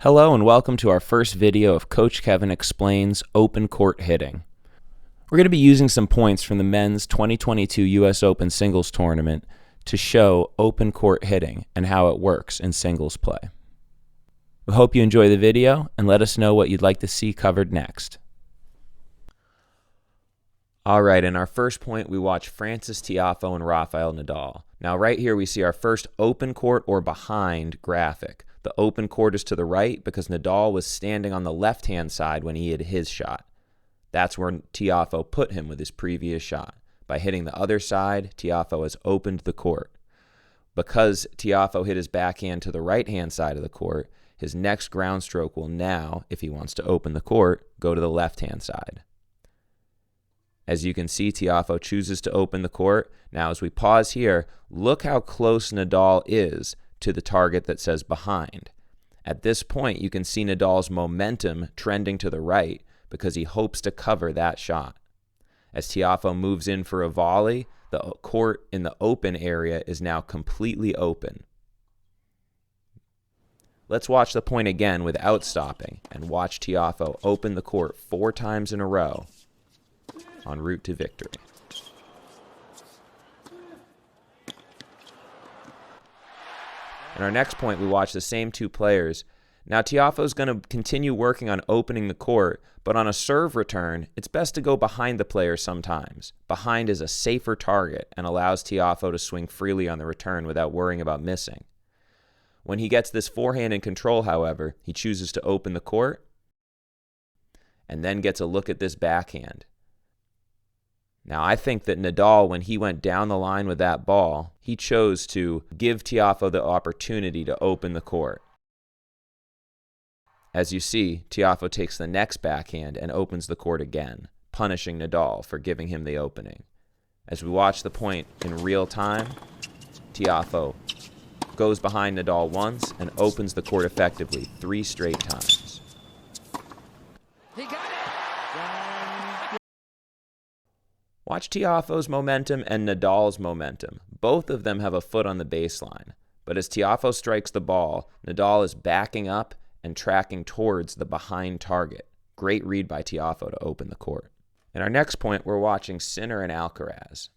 Hello and welcome to our first video of Coach Kevin Explains Open Court Hitting. We're going to be using some points from the men's 2022 US Open Singles Tournament to show open court hitting and how it works in singles play. We hope you enjoy the video and let us know what you'd like to see covered next. Alright, in our first point we watch Frances Tiafoe and Rafael Nadal. Now right here we see our first open court or behind graphic. The open court is to the right because Nadal was standing on the left-hand side when he hit his shot. That's where Tiafoe put him with his previous shot. By hitting the other side, Tiafoe has opened the court. Because Tiafoe hit his backhand to the right-hand side of the court, his next ground stroke will now, if he wants to open the court, go to the left-hand side. As you can see, Tiafoe chooses to open the court. Now as we pause here, look how close Nadal is to the target that says behind. At this point, you can see Nadal's momentum trending to the right because he hopes to cover that shot. As Tiafoe moves in for a volley, the court in the open area is now completely open. Let's watch the point again without stopping and watch Tiafoe open the court 4 times in a row en route to victory. In our next point, we watch the same 2 players. Now, Tiafoe is going to continue working on opening the court, but on a serve return, it's best to go behind the player sometimes. Behind is a safer target and allows Tiafoe to swing freely on the return without worrying about missing. When he gets this forehand in control, however, he chooses to open the court and then gets a look at this backhand. Now, I think that Nadal, when he went down the line with that ball, he chose to give Tiafoe the opportunity to open the court. As you see, Tiafoe takes the next backhand and opens the court again, punishing Nadal for giving him the opening. As we watch the point in real time, Tiafoe goes behind Nadal once and opens the court effectively 3 straight times. He got it! Watch Tiafoe's momentum and Nadal's momentum. Both of them have a foot on the baseline. But as Tiafoe strikes the ball, Nadal is backing up and tracking towards the behind target. Great read by Tiafoe to open the court. In our next point, we're watching Sinner and Alcaraz.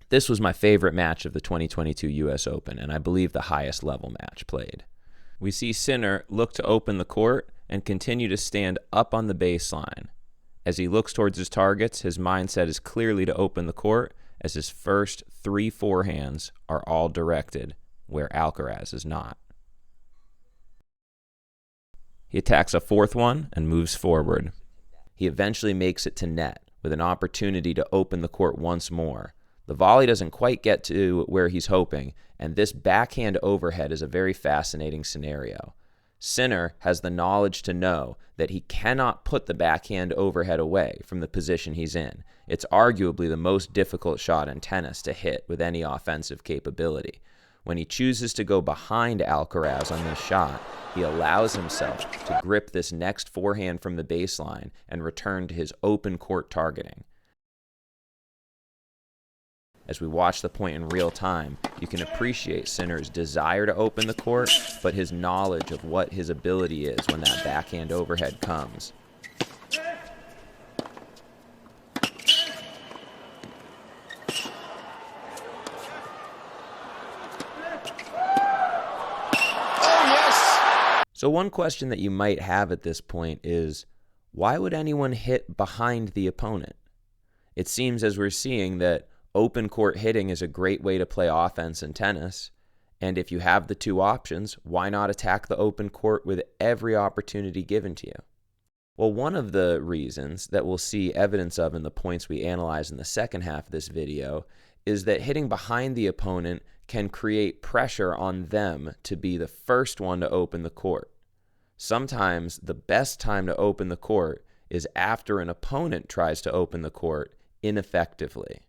This was my favorite match of the 2022 US Open, and I believe the highest level match played. We see Sinner look to open the court and continue to stand up on the baseline. As he looks towards his targets, his mindset is clearly to open the court, as his first 3 forehands are all directed where Alcaraz is not. He attacks a 4th one and moves forward. He eventually makes it to net with an opportunity to open the court once more. The volley doesn't quite get to where he's hoping, and this backhand overhead is a very fascinating scenario. Sinner has the knowledge to know that he cannot put the backhand overhead away from the position he's in. It's arguably the most difficult shot in tennis to hit with any offensive capability. When he chooses to go behind Alcaraz on this shot, he allows himself to grip this next forehand from the baseline and return to his open court targeting. As we watch the point in real time, you can appreciate Sinner's desire to open the court, but his knowledge of what his ability is when that backhand overhead comes. So one question that you might have at this point is, why would anyone hit behind the opponent? It seems, as we're seeing, that open court hitting is a great way to play offense in tennis, and if you have the 2 options, why not attack the open court with every opportunity given to you? Well, one of the reasons that we'll see evidence of in the points we analyze in the second half of this video is that hitting behind the opponent can create pressure on them to be the first one to open the court. Sometimes the best time to open the court is after an opponent tries to open the court ineffectively.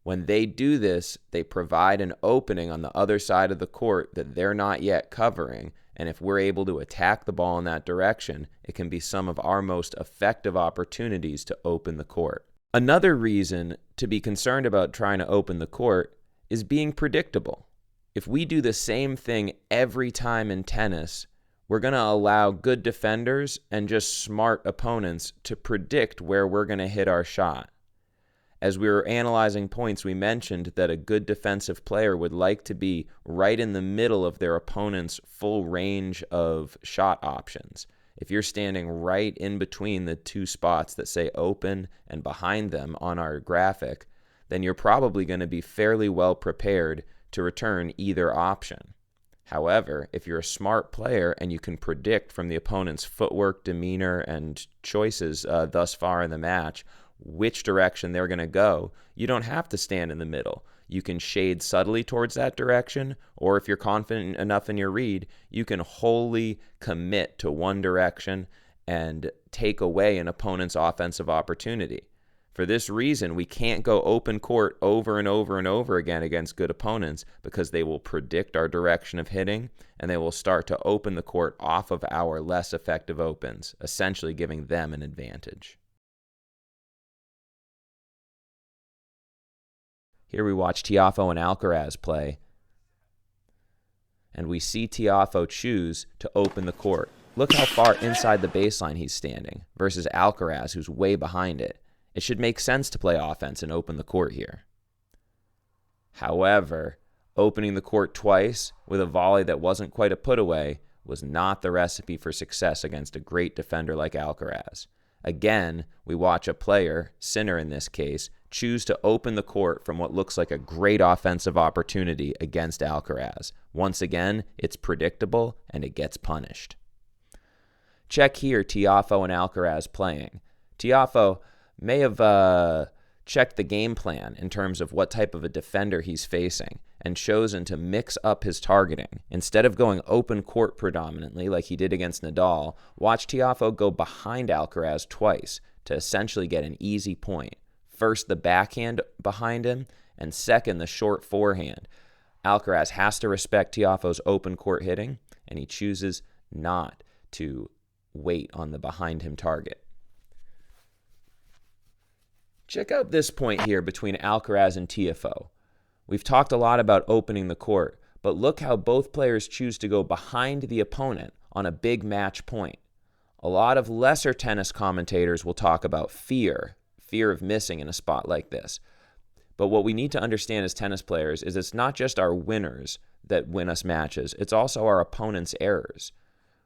When they do this, they provide an opening on the other side of the court that they're not yet covering, and if we're able to attack the ball in that direction, it can be some of our most effective opportunities to open the court. Another reason to be concerned about trying to open the court is being predictable. If we do the same thing every time in tennis, We're going to allow good defenders and just smart opponents to predict where we're going to hit our shot. As we were analyzing points, we mentioned that a good defensive player would like to be right in the middle of their opponent's full range of shot options. If you're standing right in between the two spots that say open and behind them on our graphic, then you're probably going to be fairly well prepared to return either option. However, if you're a smart player and you can predict from the opponent's footwork, demeanor, and choices thus far in the match which direction they're going to go, you don't have to stand in the middle. You can shade subtly towards that direction, or if you're confident enough in your read, you can wholly commit to one direction and take away an opponent's offensive opportunity. For this reason, we can't go open court over and over and over again against good opponents, because they will predict our direction of hitting and they will start to open the court off of our less effective opens, essentially giving them an advantage. Here we watch Tiafoe and Alcaraz play, and we see Tiafoe choose to open the court. Look how far inside the baseline he's standing versus Alcaraz, who's way behind it. It should make sense to play offense and open the court here. However, opening the court twice with a volley that wasn't quite a put-away was not the recipe for success against a great defender like Alcaraz. Again, we watch a player, Sinner in this case, choose to open the court from what looks like a great offensive opportunity against Alcaraz. Once again, it's predictable and it gets punished. Check here Tiafoe and Alcaraz playing. Tiafoe may have checked the game plan in terms of what type of a defender he's facing and chosen to mix up his targeting. Instead of going open court predominantly like he did against Nadal, watch Tiafoe go behind Alcaraz twice to essentially get an easy point. First, the backhand behind him, and second, the short forehand. Alcaraz has to respect Tiafoe's open court hitting, and he chooses not to wait on the behind him target. Check out this point here between Alcaraz and Tiafoe. We've talked a lot about opening the court, but look how both players choose to go behind the opponent on a big match point. A lot of lesser tennis commentators will talk about fear of missing in a spot like this. But what we need to understand as tennis players is it's not just our winners that win us matches, it's also our opponent's errors.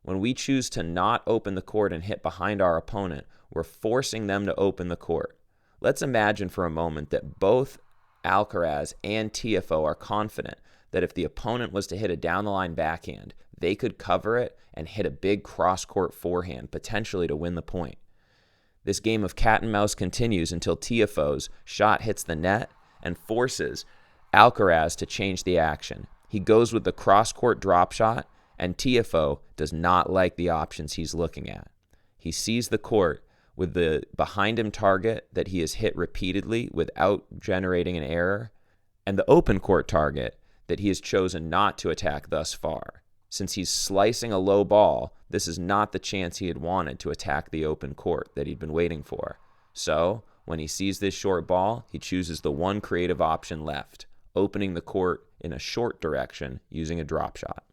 When we choose to not open the court and hit behind our opponent, we're forcing them to open the court. Let's imagine for a moment that both Alcaraz and Tiafoe are confident that if the opponent was to hit a down-the-line backhand, they could cover it and hit a big cross-court forehand, potentially to win the point. This game of cat and mouse continues until Tiafoe's shot hits the net and forces Alcaraz to change the action. He goes with the cross-court drop shot, and Tiafoe does not like the options he's looking at. He sees the court with the behind him target that he has hit repeatedly without generating an error, and the open court target that he has chosen not to attack thus far. Since he's slicing a low ball, this is not the chance he had wanted to attack the open court that he'd been waiting for. So, when he sees this short ball, he chooses the one creative option left, opening the court in a short direction using a drop shot.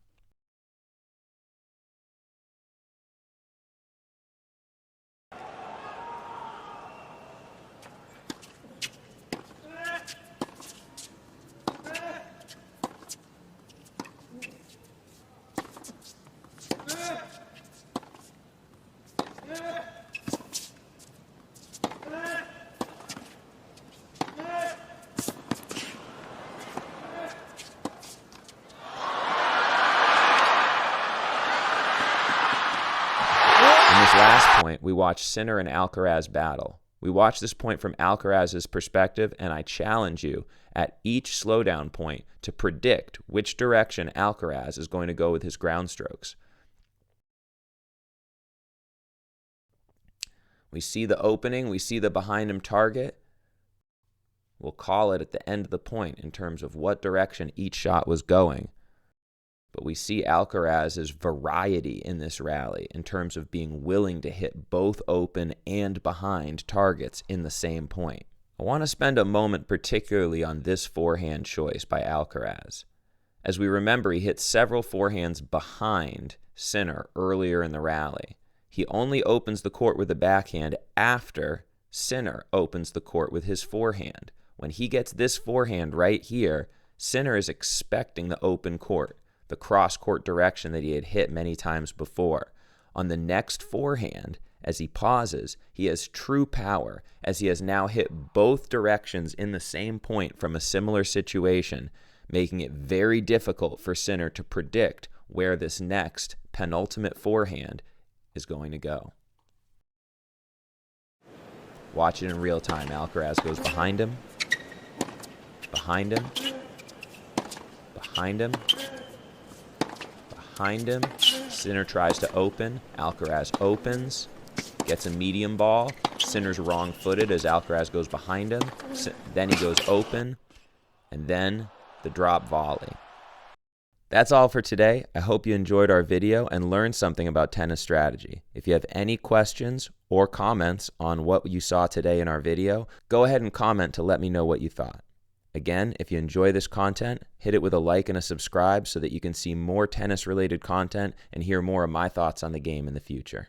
Last point, we watch Sinner and Alcaraz battle. We watch this point from Alcaraz's perspective, and I challenge you at each slowdown point to predict which direction Alcaraz is going to go with his ground strokes. We see the opening, we see the behind him target. We'll call it at the end of the point in terms of what direction each shot was going. But we see Alcaraz's variety in this rally in terms of being willing to hit both open and behind targets in the same point. I want to spend a moment particularly on this forehand choice by Alcaraz. As we remember, he hit several forehands behind Sinner earlier in the rally. He only opens the court with a backhand after Sinner opens the court with his forehand. When he gets this forehand right here, Sinner is expecting the open court, the cross-court direction that he had hit many times before. On the next forehand, as he pauses, he has true power, as he has now hit both directions in the same point from a similar situation, making it very difficult for Sinner to predict where this next penultimate forehand is going to go. Watch it in real time. Alcaraz goes behind him, behind him, behind him, behind him. Sinner tries to open. Alcaraz opens, gets a medium ball. Sinner's wrong-footed as Alcaraz goes behind him. Then he goes open, and then the drop volley. That's all for today. I hope you enjoyed our video and learned something about tennis strategy. If you have any questions or comments on what you saw today in our video, go ahead and comment to let me know what you thought. Again, if you enjoy this content, hit it with a like and a subscribe so that you can see more tennis-related content and hear more of my thoughts on the game in the future.